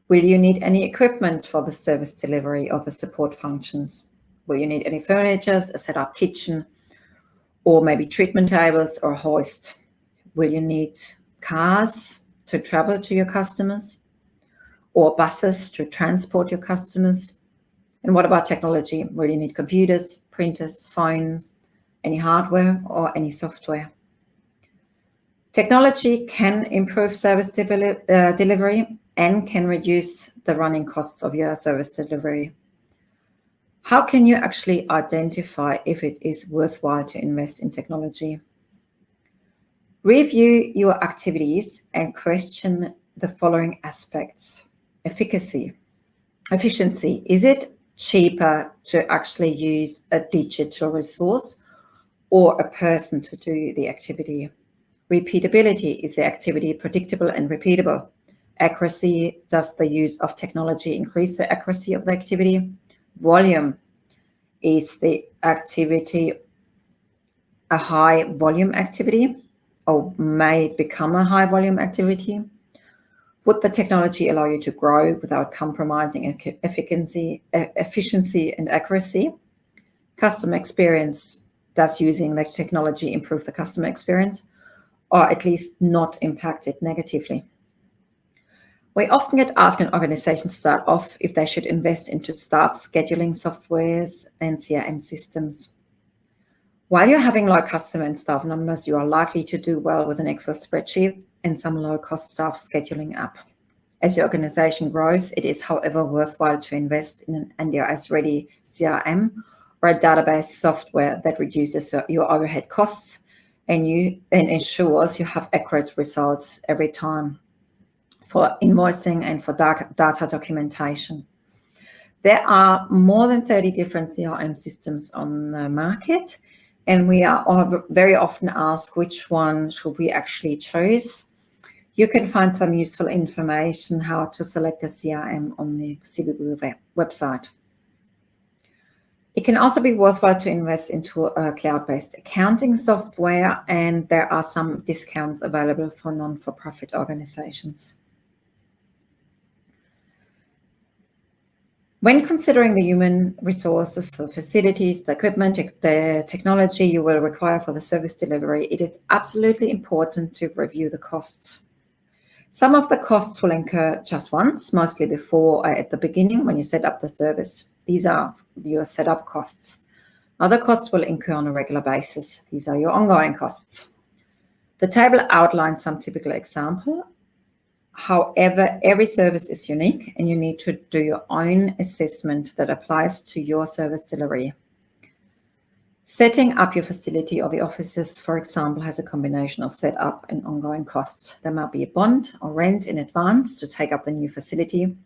Will you need any equipment for the service delivery or the support functions? Will you need any furniture, a set-up kitchen, or maybe treatment tables or hoist? Will you need cars to travel to your customers or buses to transport your customers? And what about technology? Will you need computers, printers, phones, any hardware or any software? Technology can improve service delivery and can reduce the running costs of your service delivery. How can you actually identify if it is worthwhile to invest in technology? Review your activities and question the following aspects. Efficiency. Is it cheaper to actually use a digital resource or a person to do the activity? Repeatability. Is the activity predictable and repeatable? Accuracy. Does the use of technology increase the accuracy of the activity? Volume. Is the activity a high volume activity or may it become a high volume activity? Would the technology allow you to grow without compromising efficiency and accuracy? Customer experience. Does using the technology improve the customer experience or at least not impact it negatively? We often get asked when organizations start off if they should invest into staff scheduling softwares and CRM systems. While you're having low customer and staff numbers, you are likely to do well with an Excel spreadsheet and some low-cost staff scheduling app. As your organization grows, it is, however, worthwhile to invest in an NDIS-ready CRM or a database software that reduces your overhead costs and ensures you have accurate results every time for invoicing and for data documentation. There are more than 30 different CRM systems on the market, and we are very often asked which one should we actually choose. You can find some useful information how to select a CRM on the CBB website. It can also be worthwhile to invest into a cloud-based accounting software, and there are some discounts available for non-for-profit organizations. When considering the human resources, the facilities, the equipment, the technology you will require for the service delivery, it is absolutely important to review the costs. Some of the costs will incur just once, mostly before at the beginning when you set up the service. These are your setup costs. Other costs will incur on a regular basis. These are your ongoing costs. The table outlines some typical examples. However, every service is unique and you need to do your own assessment that applies to your service delivery. Setting up your facility or the offices, for example, has a combination of setup and ongoing costs. There might be a bond or rent in advance to take up the new facility,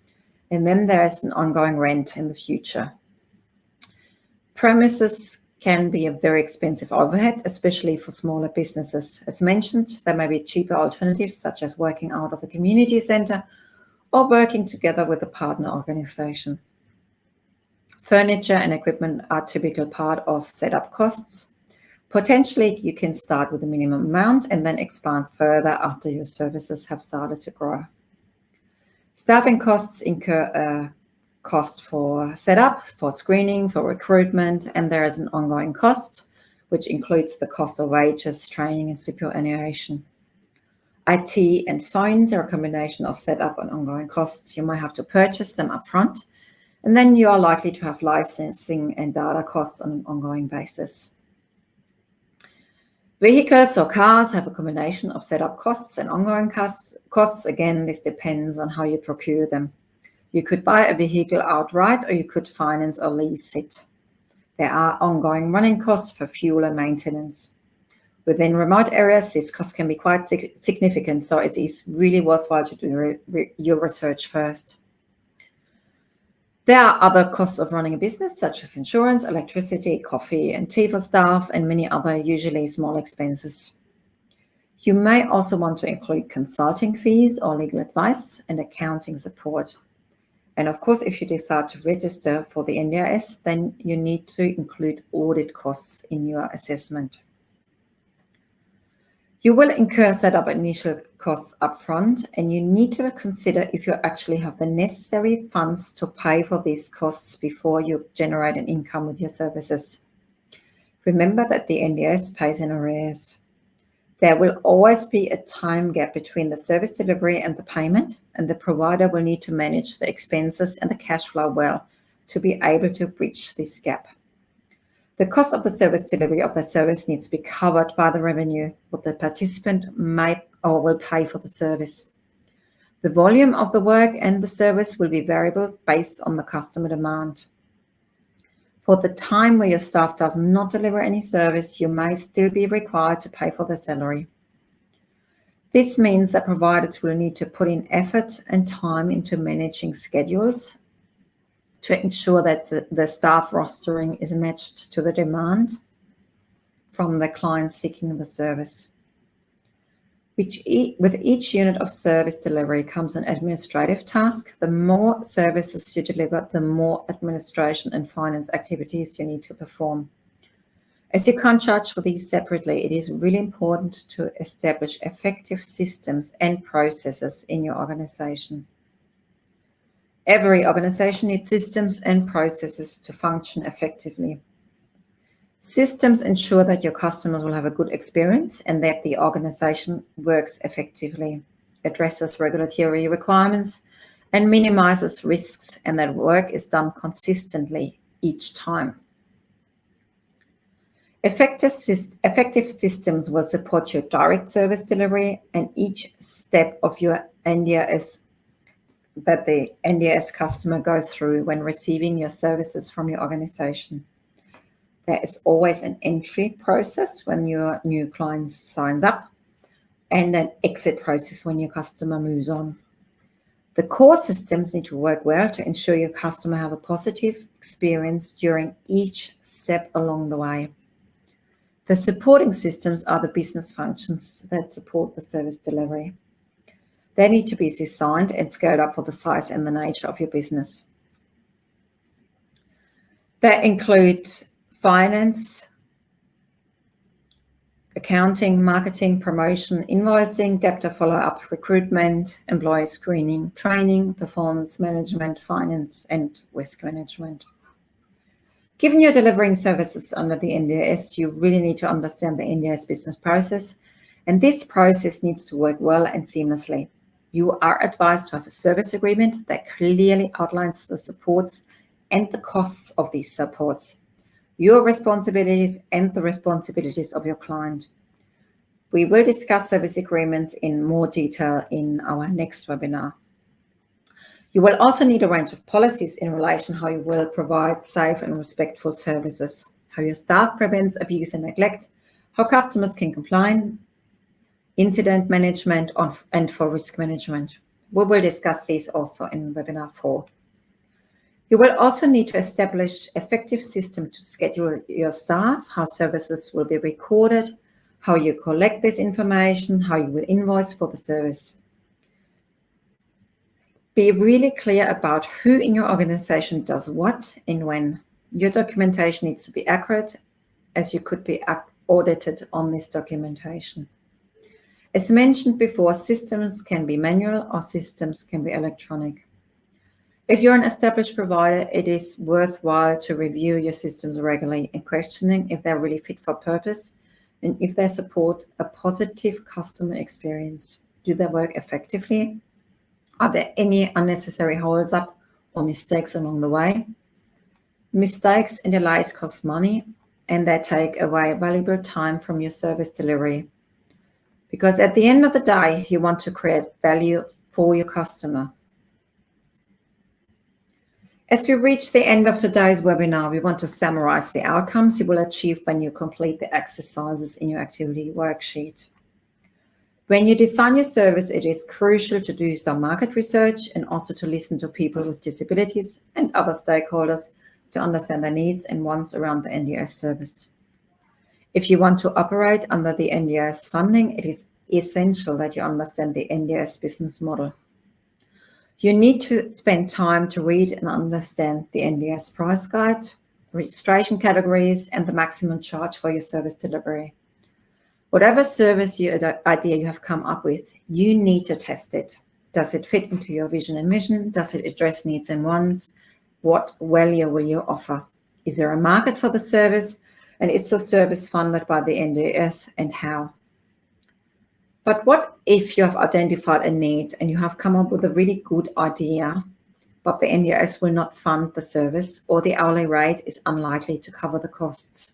and then there is an ongoing rent in the future. Premises can be a very expensive overhead, especially for smaller businesses. As mentioned, there may be cheaper alternatives such as working out of a community center or working together with a partner organization. Furniture and equipment are a typical part of setup costs. Potentially, you can start with a minimum amount and then expand further after your services have started to grow. Staffing costs incur a cost for setup, for screening, for recruitment, and there is an ongoing cost, which includes the cost of wages, training, and superannuation. IT and phones are a combination of setup and ongoing costs. You might have to purchase them upfront, and then you are likely to have licensing and data costs on an ongoing basis. Vehicles or cars have a combination of setup costs and ongoing costs. Again, this depends on how you procure them. You could buy a vehicle outright or you could finance or lease it. There are ongoing running costs for fuel and maintenance. Within remote areas, this cost can be quite significant, so it is really worthwhile to do your research first. There are other costs of running a business, such as insurance, electricity, coffee, and tea for staff, and many other usually small expenses. You may also want to include consulting fees or legal advice and accounting support. And of course, if you decide to register for the NDIS, then you need to include audit costs in your assessment. You will incur setup initial costs upfront, and you need to consider if you actually have the necessary funds to pay for these costs before you generate an income with your services. Remember that the NDIS pays in arrears. There will always be a time gap between the service delivery and the payment, and the provider will need to manage the expenses and the cash flow well to be able to bridge this gap. The cost of the service delivery of the service needs to be covered by the revenue what the participant may or will pay for the service. The volume of the work and the service will be variable based on the customer demand. For the time where your staff does not deliver any service, you may still be required to pay for the salary. This means that providers will need to put in effort and time into managing schedules to ensure that the staff rostering is matched to the demand from the client seeking the service. With each unit of service delivery comes an administrative task. The more services you deliver, the more administration and finance activities you need to perform. As you can't charge for these separately, it is really important to establish effective systems and processes in your organization. Every organization needs systems and processes to function effectively. Systems ensure that your customers will have a good experience and that the organization works effectively, addresses regulatory requirements, and minimizes risks, and that work is done consistently each time. Effective systems will support your direct service delivery and each step of your NDIS that the NDIS customer goes through when receiving your services from your organization. There is always an entry process when your new client signs up and an exit process when your customer moves on. The core systems need to work well to ensure your customer have a positive experience during each step along the way. The supporting systems are the business functions that support the service delivery. They need to be designed and scaled up for the size and the nature of your business. They include finance, accounting, marketing, promotion, invoicing, debtor follow-up, recruitment, employee screening, training, performance management, finance, and risk management. Given you're delivering services under the NDIS, you really need to understand the NDIS business process, and this process needs to work well and seamlessly. You are advised to have a service agreement that clearly outlines the supports and the costs of these supports, your responsibilities and the responsibilities of your client. We will discuss service agreements in more detail in our next webinar. You will also need a range of policies in relation to how you will provide safe and respectful services, how your staff prevents abuse and neglect, how customers can comply, incident management, and for risk management. We will discuss these also in webinar 4. You will also need to establish an effective system to schedule your staff, how services will be recorded, how you collect this information, how you will invoice for the service. Be really clear about who in your organization does what and when. Your documentation needs to be accurate, as you could be audited on this documentation. As mentioned before, systems can be manual or systems can be electronic. If you're an established provider, it is worthwhile to review your systems regularly and questioning if they're really fit for purpose and if they support a positive customer experience. Do they work effectively? Are there any unnecessary holds-up or mistakes along the way? Mistakes and delays cost money, and they take away valuable time from your service delivery. Because at the end of the day, you want to create value for your customer. As we reach the end of today's webinar, we want to summarize the outcomes you will achieve when you complete the exercises in your activity worksheet. When you design your service, it is crucial to do some market research and also to listen to people with disabilities and other stakeholders to understand their needs and wants around the NDIS service. If you want to operate under the NDIS funding, it is essential that you understand the NDIS business model. You need to spend time to read and understand the NDIS price guide, registration categories, and the maximum charge for your service delivery. Whatever service idea you have come up with, you need to test it. Does it fit into your vision and mission? Does it address needs and wants? What value will you offer? Is there a market for the service? And is the service funded by the NDIS, and how? But what if you have identified a need and you have come up with a really good idea, but the NDIS will not fund the service, or the hourly rate is unlikely to cover the costs?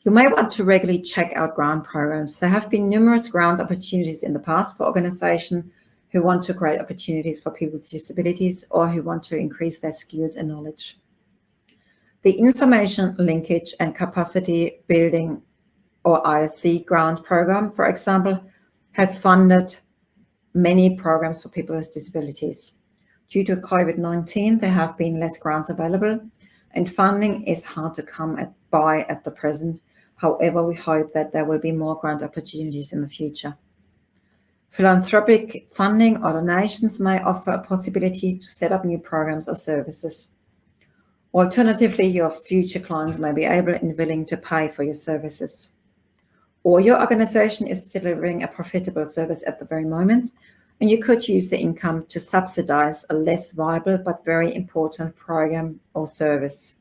You may want to regularly check out grant programs. There have been numerous grant opportunities in the past for organizations who want to create opportunities for people with disabilities or who want to increase their skills and knowledge. The Information Linkage and Capacity Building, or ISC grant program, for example, has funded many programs for people with disabilities. Due to COVID-19, there have been less grants available, and funding is hard to come by at the present. However, we hope that there will be more grant opportunities in the future. Philanthropic funding or donations may offer a possibility to set up new programs or services. Alternatively, your future clients may be able and willing to pay for your services. Or your organization is delivering a profitable service at the very moment, and you could use the income to subsidize a less viable but very important program or service.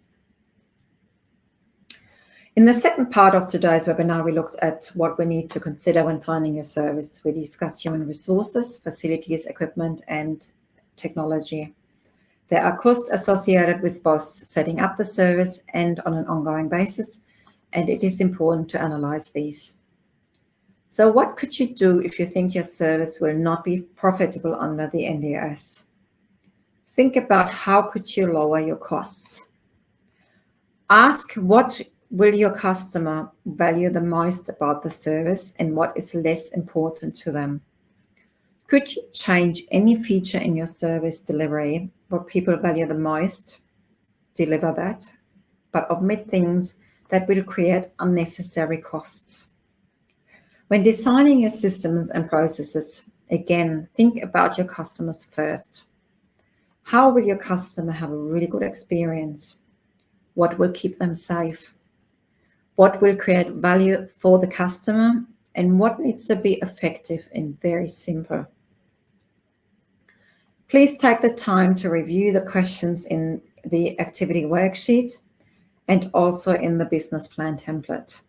In the second part of today's webinar, we looked at what we need to consider when planning your service. We discussed human resources, facilities, equipment, and technology. There are costs associated with both setting up the service and on an ongoing basis, and it is important to analyze these. So what could you do if you think your service will not be profitable under the NDIS? Think about how could you lower your costs. Ask what will your customer value the most about the service and what is less important to them. Could you change any feature in your service delivery what people value the most? Deliver that, but omit things that will create unnecessary costs. When designing your systems and processes, again, think about your customers first. How will your customer have a really good experience? What will keep them safe? What will create value for the customer? And what needs to be effective and very simple? Please take the time to review the questions in the activity worksheet and also in the business plan template.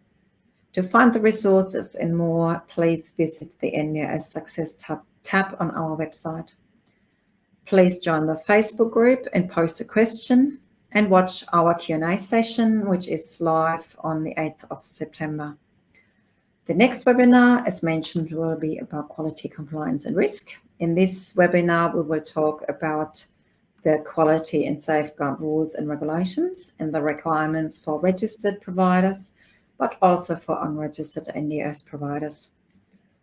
To find the resources and more, please visit the NDIS Success tab on our website. Please join the Facebook group and post a question and watch our Q&A session, which is live on the 8th of September. The next webinar, as mentioned, will be about quality, compliance and risk. In this webinar, we will talk about the quality and safeguard rules and regulations and the requirements for registered providers, but also for unregistered NDIS providers.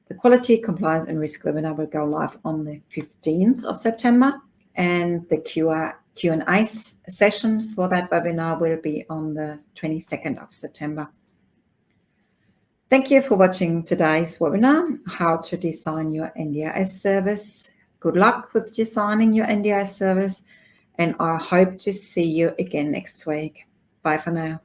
The quality, compliance and risk webinar will go live on the 15th of September, and the Q&A session for that webinar will be on the 22nd of September. Thank you for watching today's webinar, How to Design Your NDIS Service. Good luck with designing your NDIS service, and I hope to see you again next week. Bye for now.